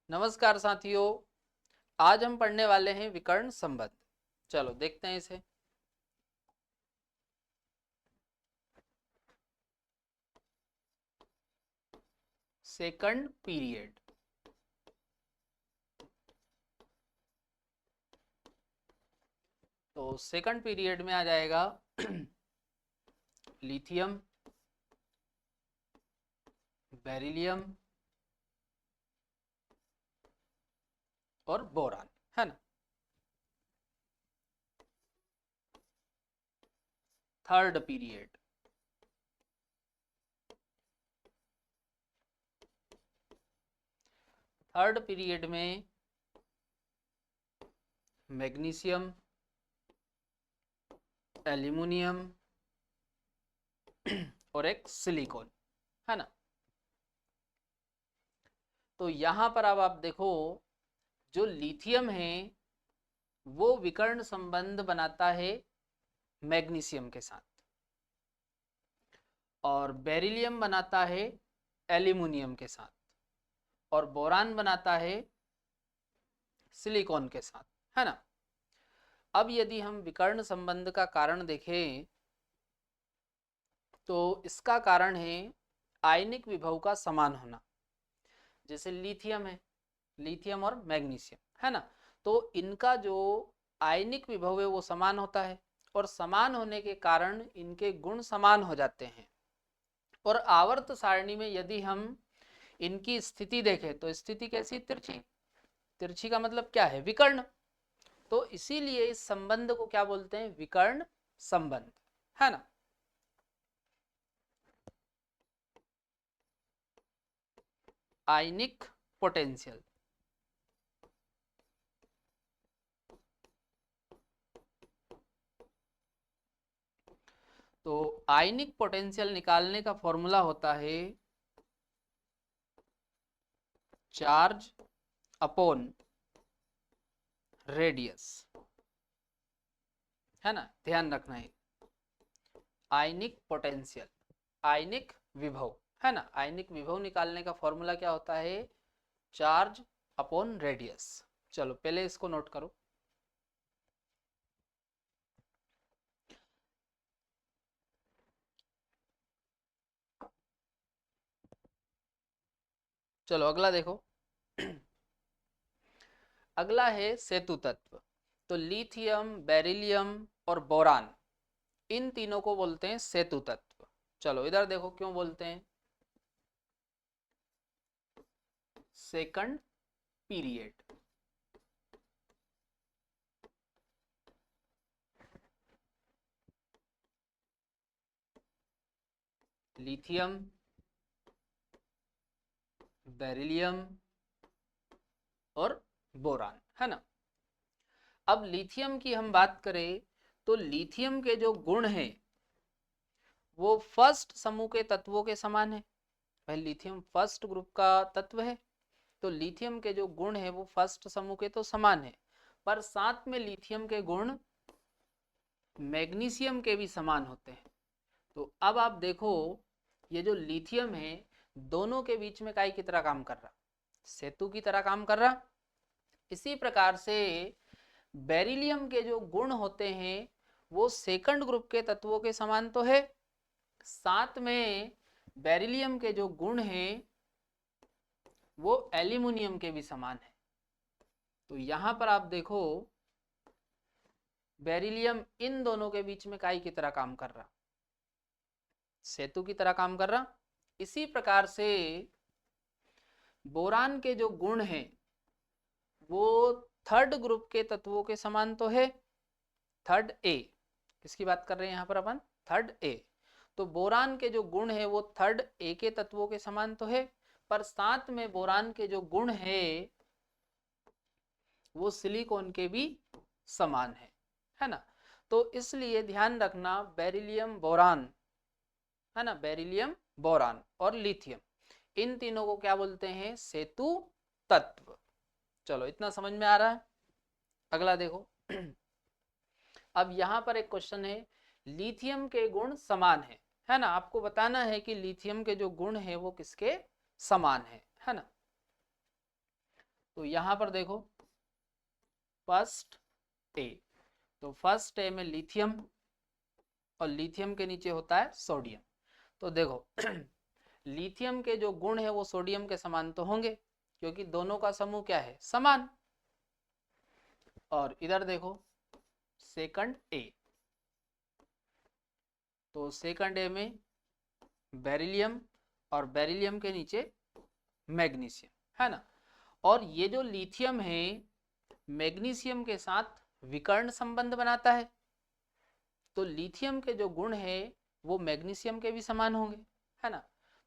नमस्कार साथियों, आज हम पढ़ने वाले हैं विकर्ण संबंध। चलो देखते हैं इसे। Second period. तो सेकंड पीरियड में आ जाएगा लिथियम, बेरिलियम और बोरान, है ना। Third period. थर्ड पीरियड में मैग्नीशियम, एल्यूमिनियम और एक सिलिकॉन, है ना। तो यहां पर अब आप देखो, जो लिथियम है वो विकर्ण संबंध बनाता है मैग्नीशियम के साथ, और बेरिलियम बनाता है एल्यूमिनियम के साथ, और बोरान बनाता है सिलिकॉन के साथ, है ना। अब यदि हम विकर्ण संबंध का कारण देखें तो इसका कारण है आयनिक विभव का समान होना। जैसे लिथियम है, लिथियम और मैग्नीशियम, है ना। तो इनका जो आयनिक विभव है वो समान होता है, और समान होने के कारण इनके गुण समान हो जाते हैं। और आवर्त सारणी में यदि हम इनकी स्थिति देखें तो स्थिति कैसी? तिरछी। तिरछी का मतलब क्या है? विकर्ण। तो इसीलिए इस संबंध को क्या बोलते हैं? विकर्ण संबंध, है ना। आयनिक पोटेंशियल। तो आयनिक पोटेंशियल निकालने का फॉर्मूला होता है चार्ज अपॉन रेडियस, है ना। ध्यान रखना है, आयनिक पोटेंशियल, आयनिक विभव, है ना। आयनिक विभव निकालने का फॉर्मूला क्या होता है? Charge upon radius. चलो पहले इसको नोट करो। चलो अगला देखो। अगला है सेतु तत्व। तो लिथियम, बेरिलियम और बोरान, इन तीनों को बोलते हैं सेतु तत्व। चलो इधर देखो क्यों बोलते हैं सेकंड पीरियड। लिथियम, बेरिलियम और बोरान, है ना। अब लिथियम की हम बात करें तो लिथियम के जो गुण हैं वो फर्स्ट समूह के तत्वों के समान है। भाई लिथियम फर्स्ट ग्रुप का तत्व है, तो लिथियम के जो गुण है वो फर्स्ट समूह के तो समान है, पर साथ में लिथियम के गुण मैग्नीशियम के भी समान होते हैं। तो अब आप देखो, ये जो लिथियम है दोनों के बीच में काई की तरह काम कर रहा, सेतु की तरह काम कर रहा। इसी प्रकार से बेरिलियम के जो गुण होते हैं वो सेकंड ग्रुप के तत्वों के समान तो है, साथ में बेरिलियम के जो गुण हैं वो एल्यूमिनियम के भी समान है। तो यहां पर आप देखो, बेरिलियम इन दोनों के बीच में काई की तरह काम कर रहा, सेतु की तरह काम कर रहा। इसी प्रकार से बोरान के जो गुण हैं वो थर्ड ग्रुप के तत्वों के समान तो है, थर्ड ए। किसकी बात कर रहे हैं यहाँ पर अपन? Third A. तो बोरान के जो गुण है वो थर्ड ए के तत्वों के समान तो है, पर साथ में बोरान के जो गुण है वो सिलिकॉन के भी समान है ना। तो इसलिए ध्यान रखना, बेरिलियम बोरान, है ना, बेरिलियम बोरान और लिथियम, इन तीनों को क्या बोलते हैं? सेतु तत्व। चलो इतना समझ में आ रहा है। अगला देखो। अब यहां पर एक क्वेश्चन है, लिथियम के गुण समान है ना। आपको बताना है कि लिथियम के जो गुण है वो किसके समान है ना। तो यहाँ पर देखो फर्स्ट ए, तो फर्स्ट ए में लिथियम और लिथियम के नीचे होता है सोडियम। तो देखो लिथियम के जो गुण है वो सोडियम के समान तो होंगे क्योंकि दोनों का समूह क्या है, समान। और इधर देखो सेकंड ए, तो सेकंड ए में बेरिलियम और बेरिलियम के नीचे मैग्नीशियम, है ना। और ये जो लिथियम है मैग्नीशियम के साथ विकर्ण संबंध बनाता है, तो लिथियम के जो गुण है वो मैग्नीशियम के भी समान होंगे, है ना।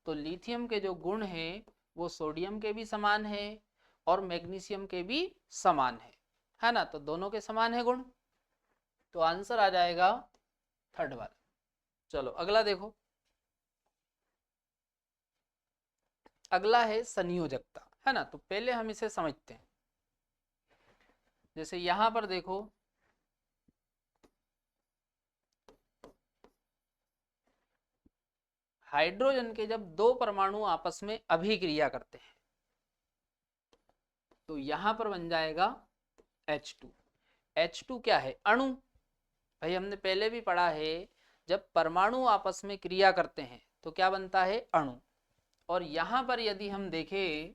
तो लिथियम के जो गुण है वो सोडियम के भी समान है और मैग्नीशियम के भी समान है ना। तो दोनों के समान है गुण, तो आंसर आ जाएगा थर्ड वाला। चलो अगला देखो, अगला है संयोजकता, है ना। तो पहले हम इसे समझते हैं। जैसे यहां पर देखो हाइड्रोजन के जब दो परमाणु आपस में अभिक्रिया करते हैं तो यहां पर बन जाएगा H2। H2 क्या है, अणु। भाई हमने पहले भी पढ़ा है जब परमाणु आपस में क्रिया करते हैं तो क्या बनता है, अणु। और यहां पर यदि हम देखें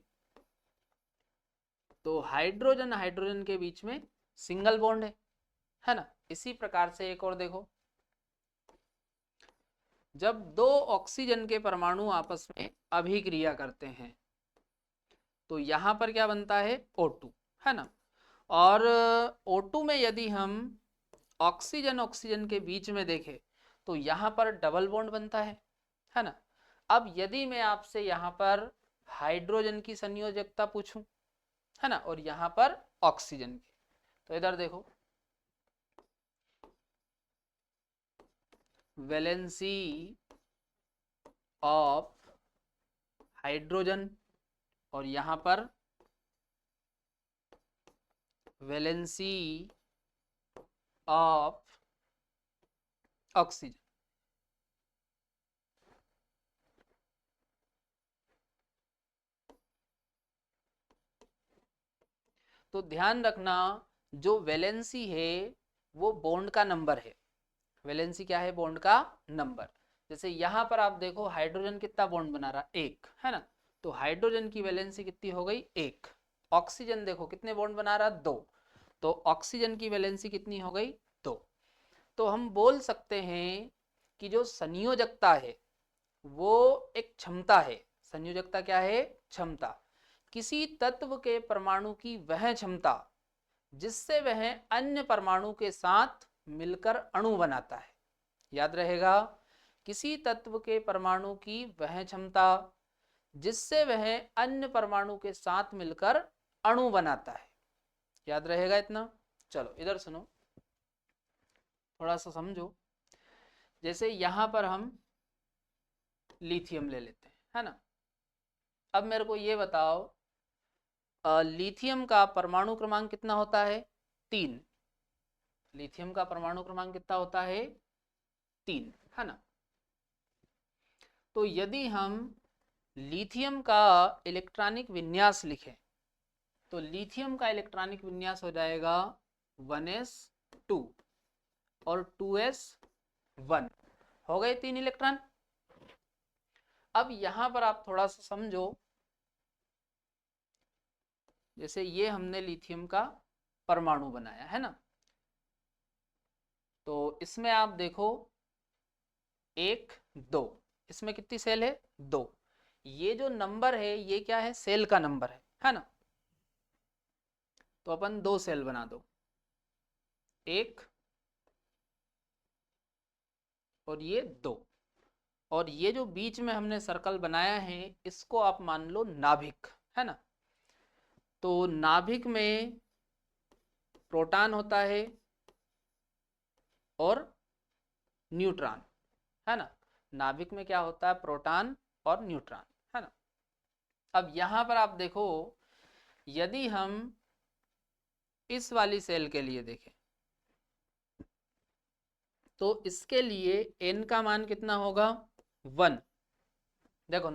तो हाइड्रोजन हाइड्रोजन के बीच में सिंगल बॉन्ड है ना। इसी प्रकार से एक और देखो, जब दो ऑक्सीजन के परमाणु आपस में अभिक्रिया करते हैं तो यहां पर क्या बनता है, O2, है ना। और O2 में यदि हम ऑक्सीजन ऑक्सीजन के बीच में देखें तो यहां पर डबल बॉन्ड बनता है ना। अब यदि मैं आपसे यहां पर हाइड्रोजन की संयोजकता पूछूं, है ना, और यहां पर ऑक्सीजन की, तो इधर देखो वैलेंसी ऑफ हाइड्रोजन और यहां पर वैलेंसी ऑफ ऑक्सीजन। तो ध्यान रखना जो वैलेंसी है वो बॉन्ड का नंबर है। वैलेंसी क्या है, बॉन्ड का नंबर। जैसे यहां पर आप देखो हाइड्रोजन कितना बॉन्ड बना रहा, एक, है ना। तो हाइड्रोजन की वैलेंसी कितनी हो गई, एक। ऑक्सीजन देखो कितने बॉन्ड बना रहा, दो। तो ऑक्सीजन की वैलेंसी कितनी हो गई, दो। तो हम बोल सकते हैं कि जो संयोजकता है वो एक क्षमता है। संयोजकता क्या है, क्षमता। किसी तत्व के परमाणु की वह क्षमता जिससे वह अन्य परमाणु के साथ मिलकर अणु बनाता है। याद रहेगा, किसी तत्व के परमाणु की वह क्षमता जिससे वह अन्य परमाणु के साथ मिलकर अणु बनाता है। याद रहेगा इतना। चलो इधर सुनो, थोड़ा सा समझो। जैसे यहां पर हम लिथियम ले लेते हैं, है ना। अब मेरे को ये बताओ लिथियम का परमाणु क्रमांक कितना होता है, 3। लिथियम का परमाणु क्रमांक कितना होता है, 3, है ना। तो यदि हम लिथियम का इलेक्ट्रॉनिक विन्यास लिखें तो लिथियम का इलेक्ट्रॉनिक विन्यास हो जाएगा 1s2 और 2s1। हो गए 3 इलेक्ट्रॉन। अब यहां पर आप थोड़ा सा समझो, जैसे ये हमने लिथियम का परमाणु बनाया है ना, तो इसमें आप देखो 1 2, इसमें कितनी सेल है, 2। ये जो नंबर है ये क्या है, सेल का नंबर है ना। तो अपन 2 सेल बना दो, 1 और ये 2। और ये जो बीच में हमने सर्कल बनाया है इसको आप मान लो नाभिक, है ना। तो नाभिक में प्रोटॉन होता है और न्यूट्रॉन, है ना। नाभिक में क्या होता है, प्रोटॉन और न्यूट्रॉन, है ना। अब यहां पर आप देखो यदि हम इस वाली सेल के लिए देखें तो इसके लिए n का मान कितना होगा, 1। देखो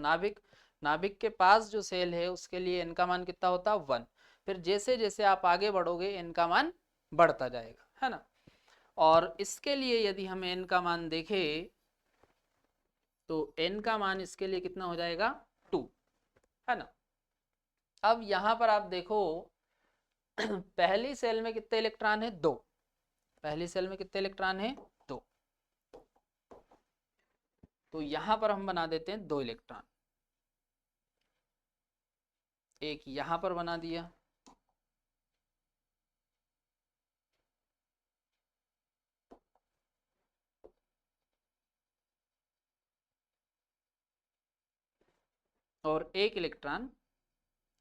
नाभिक के पास जो सेल है उसके लिए n का मान कितना होता है, 1। फिर जैसे जैसे आप आगे बढ़ोगे n का मान बढ़ता जाएगा, है ना। और इसके लिए यदि हम n का मान देखें तो n का मान इसके लिए कितना हो जाएगा 2, है ना। अब यहां पर आप देखो पहली सेल में कितने इलेक्ट्रॉन है 2, पहली सेल में कितने इलेक्ट्रॉन है 2, तो यहां पर हम बना देते हैं 2 इलेक्ट्रॉन, एक यहां पर बना दिया और एक इलेक्ट्रॉन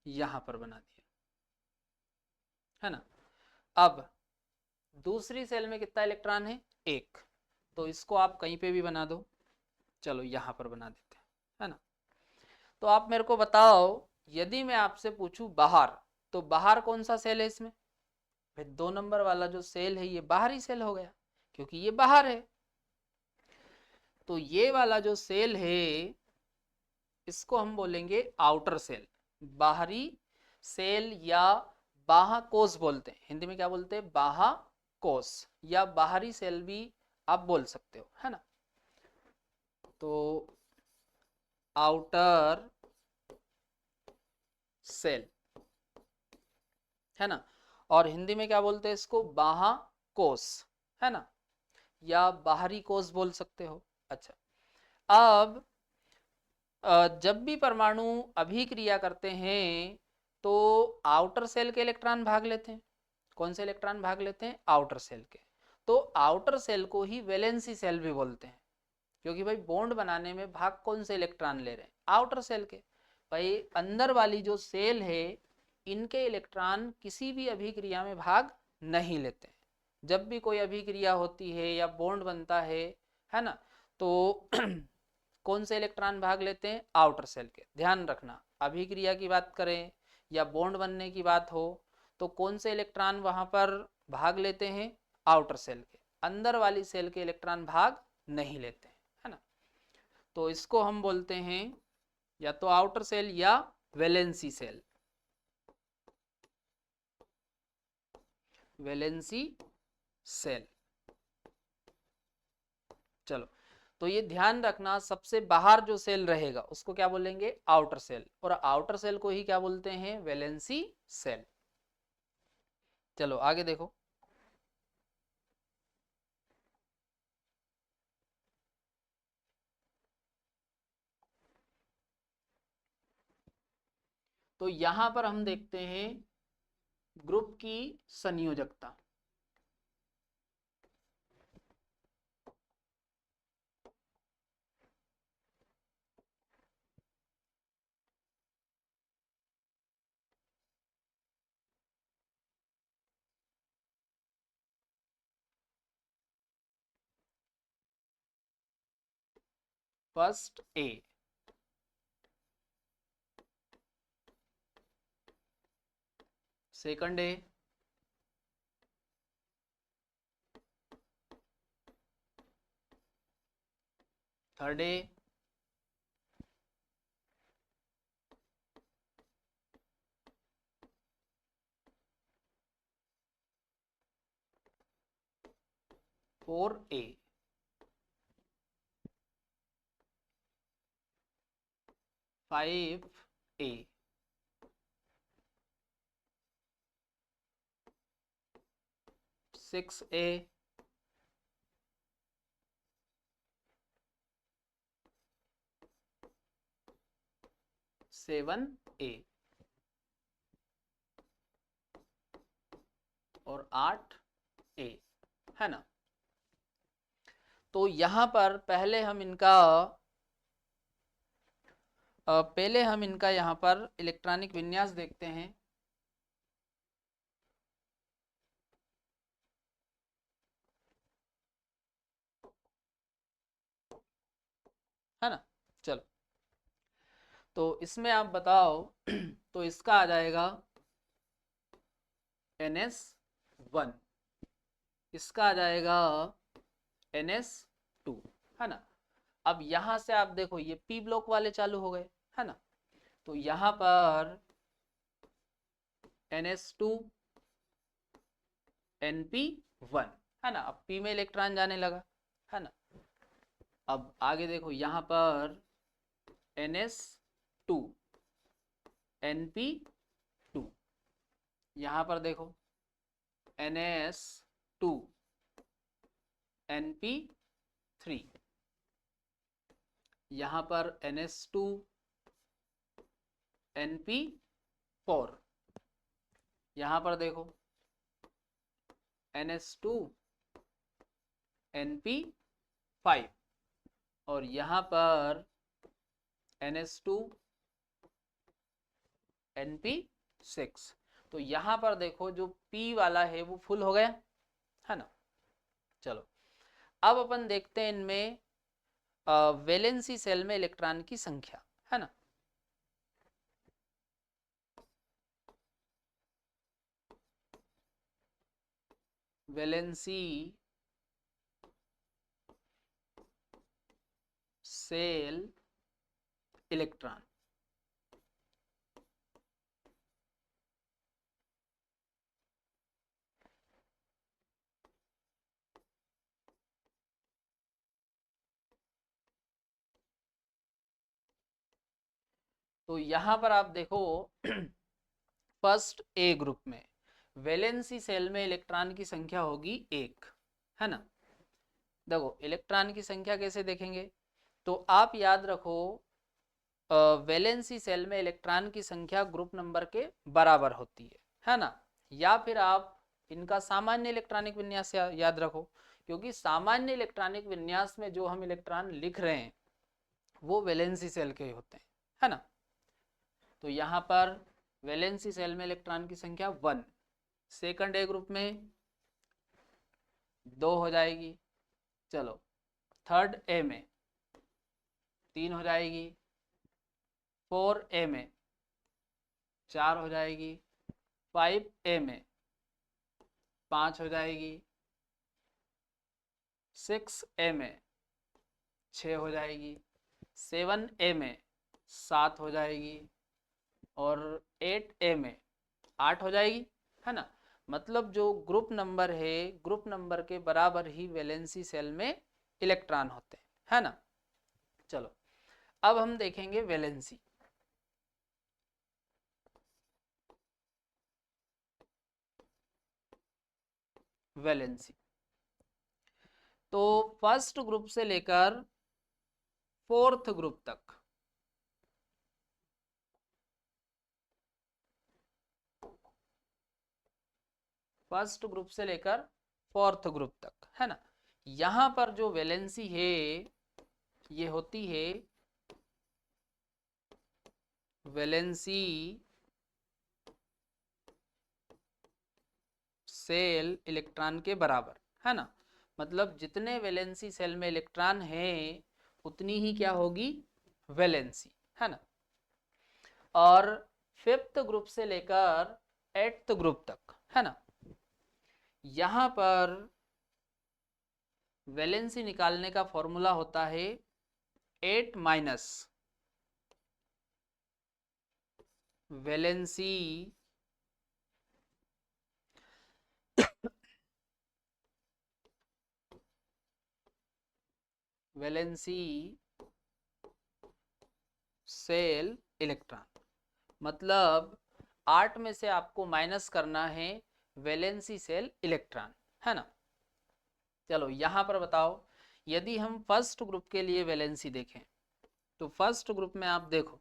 यहां पर बना दिया, है ना। अब दूसरी सेल में कितना इलेक्ट्रॉन है 1, तो इसको आप कहीं पे भी बना दो, चलो यहां पर बना देते हैं, है ना। तो आप मेरे को बताओ यदि मैं आपसे पूछूं बाहर, तो बाहर कौन सा सेल है इसमें, भाई 2 नंबर वाला जो सेल है ये बाहरी सेल हो गया क्योंकि ये बाहर है। तो ये वाला जो सेल है इसको हम बोलेंगे आउटर सेल, बाहरी सेल या बाह्यकोश बोलते हैं, हिंदी में क्या बोलते हैं बाह्यकोश या बाहरी सेल भी आप बोल सकते हो, है ना। तो आउटर सेल, है ना, और हिंदी में क्या बोलते हैं इसको बाह्यकोश, है ना, या बाहरी कोश बोल सकते हो। अच्छा, अब जब भी परमाणु अभिक्रिया करते हैं तो आउटर सेल के इलेक्ट्रॉन भाग लेते हैं, कौन से इलेक्ट्रॉन भाग लेते हैं आउटर सेल के, तो आउटर सेल को ही वैलेंसी सेल भी बोलते हैं क्योंकि भाई बॉन्ड बनाने में भाग कौन से इलेक्ट्रॉन ले रहे हैं आउटर सेल के। भाई अंदर वाली जो सेल है इनके इलेक्ट्रॉन किसी भी अभिक्रिया में भाग नहीं लेते हैं, जब भी कोई अभिक्रिया होती है या बॉन्ड बनता है ना, तो कौन से इलेक्ट्रॉन भाग लेते हैं आउटर सेल के। ध्यान रखना अभिक्रिया की बात करें या बॉन्ड बनने की बात हो तो कौन से इलेक्ट्रॉन वहां पर भाग लेते हैं आउटर सेल के, अंदर वाली सेल के इलेक्ट्रॉन भाग नहीं लेते हैं, है ना। तो इसको हम बोलते हैं या तो आउटर सेल या वैलेंसी सेल, वैलेंसी सेल। चलो, तो ये ध्यान रखना सबसे बाहर जो सेल रहेगा उसको क्या बोलेंगे आउटर सेल, और आउटर सेल को ही क्या बोलते हैं वैलेंसी सेल। चलो आगे देखो, तो यहां पर हम देखते हैं ग्रुप की संयोजकता। First A, second A, third A, four A, five A, six A, seven A और आठ ए, है ना। तो यहां पर पहले हम इनका यहाँ पर इलेक्ट्रॉनिक विन्यास देखते हैं। है ना, चलो, तो इसमें आप बताओ तो इसका आ जाएगा NS1, इसका आ जाएगा NS2, है ना। अब यहां से आप देखो ये P ब्लॉक वाले चालू हो गए, है ना, तो यहां पर NH2 NP1, है ना। अब P में इलेक्ट्रॉन जाने लगा, है ना। अब आगे देखो यहाँ पर NH2 NP2, यहाँ पर देखो NH2 NP3, यहाँ पर NH2 NP4, यहाँ पर देखो NH2 NP5 और यहाँ पर NH2 NP6। तो यहाँ पर देखो जो P वाला है वो फुल हो गया, है ना। चलो अब अपन देखते हैं इनमें वैलेंसी सेल में इलेक्ट्रॉन की संख्या, है ना। वैलेंसी सेल इलेक्ट्रॉन, तो यहां पर आप देखो फर्स्ट ए ग्रुप में वैलेंसी सेल में इलेक्ट्रॉन की संख्या होगी 1, है ना। देखो इलेक्ट्रॉन की संख्या कैसे देखेंगे, तो आप याद रखो वैलेंसी सेल में इलेक्ट्रॉन की संख्या ग्रुप नंबर के बराबर होती है ना। या फिर आप इनका सामान्य इलेक्ट्रॉनिक विन्यास याद रखो, क्योंकि सामान्य इलेक्ट्रॉनिक विन्यास में जो हम इलेक्ट्रॉन लिख रहे हैं वो वैलेंसी सेल के होते हैं, है ना। तो यहाँ पर वैलेंसी सेल में इलेक्ट्रॉन की संख्या 1, सेकंड ए ग्रुप में 2 हो जाएगी, चलो थर्ड ए में 3 हो जाएगी, 4 ए में 4 हो जाएगी, 5 ए में 5 हो जाएगी, 6 ए में 6 हो जाएगी, 7 ए में 7 हो जाएगी और 8 ए में 8 हो जाएगी, है ना। मतलब जो ग्रुप नंबर है ग्रुप नंबर के बराबर ही वैलेंसी सेल में इलेक्ट्रॉन होते हैं, है ना। चलो अब हम देखेंगे वैलेंसी। वैलेंसी तो फर्स्ट ग्रुप से लेकर फोर्थ ग्रुप तक, फर्स्ट ग्रुप से लेकर फोर्थ ग्रुप तक, है ना। यहां पर जो वैलेंसी है ये होती है वैलेंसी सेल इलेक्ट्रॉन के बराबर, है ना। मतलब जितने वैलेंसी सेल में इलेक्ट्रॉन हैं उतनी ही क्या होगी वैलेंसी, है ना। और फिफ्थ ग्रुप से लेकर एट्थ ग्रुप तक, है ना। यहां पर वैलेंसी निकालने का फॉर्मूला होता है 8 minus valency valency cell electron. मतलब 8 में से आपको माइनस करना है वैलेंसी सेल इलेक्ट्रॉन, है ना। चलो यहां पर बताओ, यदि हम फर्स्ट ग्रुप के लिए वैलेंसी देखें तो फर्स्ट ग्रुप में आप देखो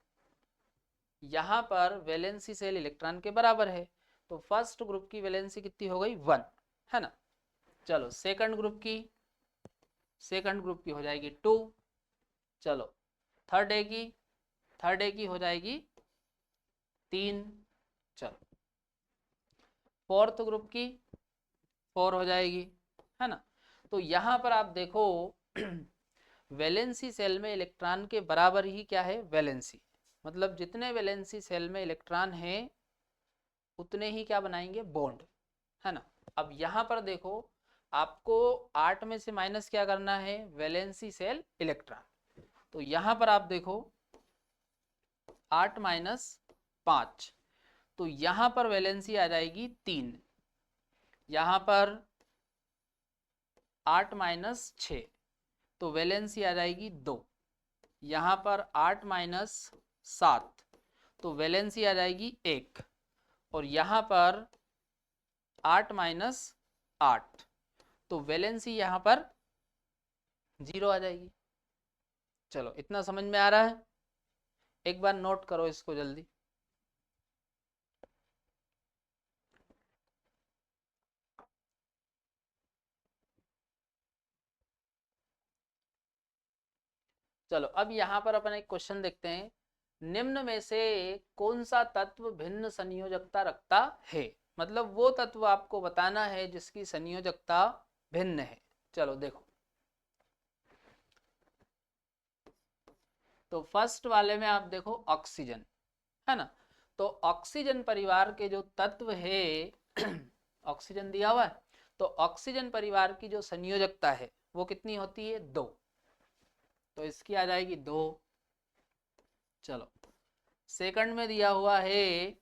यहां पर वैलेंसी सेल इलेक्ट्रॉन के बराबर है, तो फर्स्ट ग्रुप की वैलेंसी कितनी हो गई 1, है ना। चलो सेकंड ग्रुप की हो जाएगी 2, चलो थर्ड ए की हो जाएगी 3, चलो फोर्थ ग्रुप की 4 हो जाएगी, है ना। तो यहां पर आप देखो वैलेंसी सेल में इलेक्ट्रॉन के बराबर ही क्या है वैलेंसी, मतलब जितने वैलेंसी सेल में इलेक्ट्रॉन हैं उतने ही क्या बनाएंगे बॉन्ड, है ना। अब यहां पर देखो आपको 8 में से माइनस क्या करना है वैलेंसी सेल इलेक्ट्रॉन, तो यहां पर आप देखो 8 माइनस 5, तो यहां पर वैलेंसी आ जाएगी 3, यहां पर 8 माइनस 6, तो वैलेंसी आ जाएगी 2, यहां पर 8 माइनस 7, तो वैलेंसी आ जाएगी 1, और यहां पर 8 माइनस 8, तो वैलेंसी यहां पर 0 आ जाएगी। चलो इतना समझ में आ रहा है, एक बार नोट करो इसको जल्दी। चलो अब यहां पर अपन एक क्वेश्चन देखते हैं, निम्न में से कौन सा तत्व भिन्न संयोजकता रखता है, मतलब वो तत्व आपको बताना है जिसकी संयोजकता भिन्न है। चलो देखो, तो फर्स्ट वाले में आप देखो ऑक्सीजन, है ना, तो ऑक्सीजन परिवार के जो तत्व है ऑक्सीजन दिया हुआ है, तो ऑक्सीजन परिवार की जो संयोजकता है वो कितनी होती है, 2, तो इसकी आ जाएगी 2। चलो सेकंड में दिया हुआ है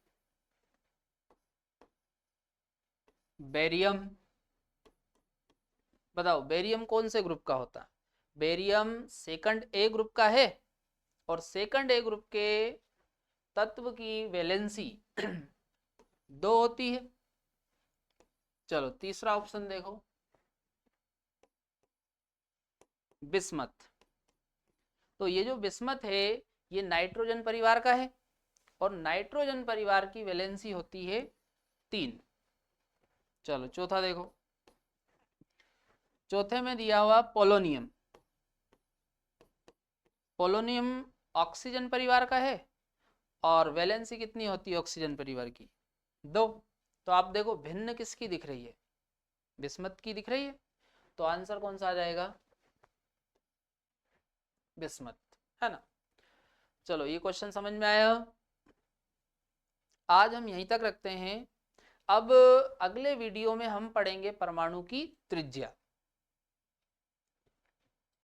बेरियम, बताओ बेरियम कौन से ग्रुप का होता है, बेरियम सेकंड ए ग्रुप का है, और सेकंड ए ग्रुप के तत्व की वैलेंसी 2 होती है। चलो तीसरा ऑप्शन देखो, बिस्मथ, तो ये जो बिस्मथ है ये नाइट्रोजन परिवार का है, और नाइट्रोजन परिवार की वैलेंसी होती है 3। चलो चौथा देखो, चौथे में दिया हुआ पोलोनियम, पोलोनियम ऑक्सीजन परिवार का है, और वैलेंसी कितनी होती है ऑक्सीजन परिवार की, 2। तो आप देखो भिन्न किसकी दिख रही है, बिस्मथ की दिख रही है, तो आंसर कौन सा आ जाएगा, बिस्मथ, है ना। चलो ये क्वेश्चन समझ में आया, आज हम यहीं तक रखते हैं। अब अगले वीडियो में हम पढ़ेंगे परमाणु की त्रिज्या।